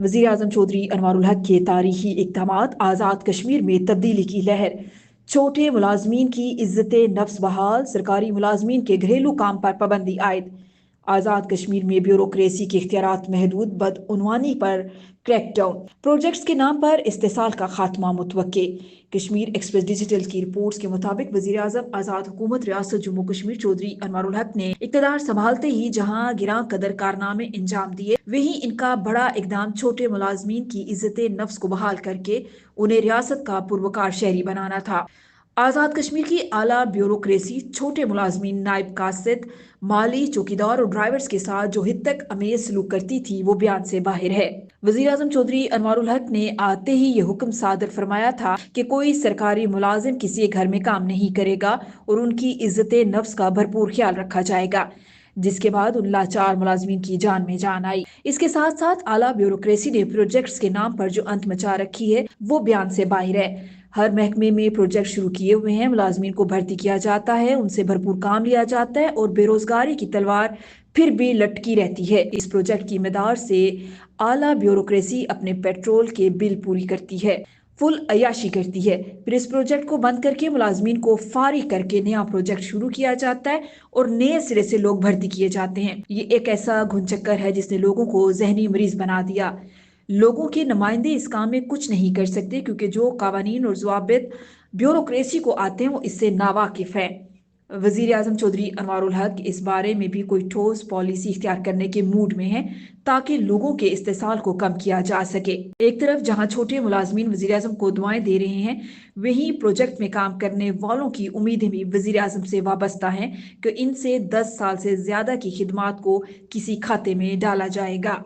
वज़ीर आज़म चौधरी अनवारुल हक के तारीखी इक़दामात, आज़ाद कश्मीर में तब्दीली की लहर, छोटे मुलाजमीन की इज्जत नफ्स बहाल, सरकारी मुलाजमीन के घरेलू काम पर पाबंदी आयद, आज़ाद कश्मीर में ब्यूरोक्रेसी के इख्तियारात महदूद, बदउनवानी पर क्रैकडाउन, प्रोजेक्ट्स के नाम पर इस्तेसाल का खात्मा मुतवक्के। कश्मीर एक्सप्रेस डिजिटल की रिपोर्ट्स के मुताबिक वज़ीर आज़म आज़ाद हुकूमत रियासत जम्मू कश्मीर चौधरी अनवारुल हक ने इक़्तिदार संभालते ही जहां गिरां कदर कारनामे अंजाम दिए, वहीं इनका बड़ा इकदाम छोटे मुलाजमीन की इज्जत नफ्स को बहाल करके उन्हें रियासत का पुरवकार शहरी बनाना था। आज़ाद कश्मीर की आला ब्यूरोक्रेसी छोटे मुलाजमीन, नायब कासिद, माली, चौकीदार और ड्राइवर्स के साथ जो हिद तक अमेज सलूक करती थी वो बयान से बाहर है। वज़ीर आज़म चौधरी अनवारुल हक ने आते ही ये हुक्म सादर फरमाया था कि कोई सरकारी मुलाजिम किसी घर में काम नहीं करेगा और उनकी इज्जत नफ्स का भरपूर ख्याल रखा जाएगा, जिसके बाद उन लाचार मुलाजमीन की जान में जान आई। इसके साथ साथ आला ब्यूरोक्रेसी ने प्रोजेक्ट्स के नाम पर जो अंत मचा रखी है वो बयान से बाहर है। हर महकमे में प्रोजेक्ट शुरू किए हुए हैं, मुलाजमीन को भर्ती किया जाता है, उनसे भरपूर काम लिया जाता है और बेरोजगारी की तलवार फिर भी लटकी रहती है। इस प्रोजेक्ट की मदार से आला ब्यूरोक्रेसी अपने पेट्रोल के बिल पूरी करती है, फुल अयाशी करती है, फिर इस प्रोजेक्ट को बंद करके मुलाजमीन को फारिग करके नया प्रोजेक्ट शुरू किया जाता है और नए सिरे से लोग भर्ती किए जाते हैं। ये एक ऐसा घुनचक्कर है जिसने लोगों को जहनी मरीज बना दिया। लोगों के नुमाइंदे इस काम में कुछ नहीं कर सकते क्योंकि जो कावानीन और ज़वाबित ब्यूरोक्रेसी को आते हैं वो इससे नावाकिफ है। वजीर आजम चौधरी अनवारुल हक इस बारे में भी कोई ठोस पॉलिसी इख्तियार करने के मूड में है ताकि लोगों के इस्तेसाल को कम किया जा सके। एक तरफ जहां छोटे मुलाजमीन वजीर आजम को दुआएं दे रहे हैं, वहीं प्रोजेक्ट में काम करने वालों की उम्मीदें भी वजीर आजम से वाबस्ता हैं कि इनसे 10 साल से ज्यादा की खिदमात को किसी खाते में डाला जाएगा।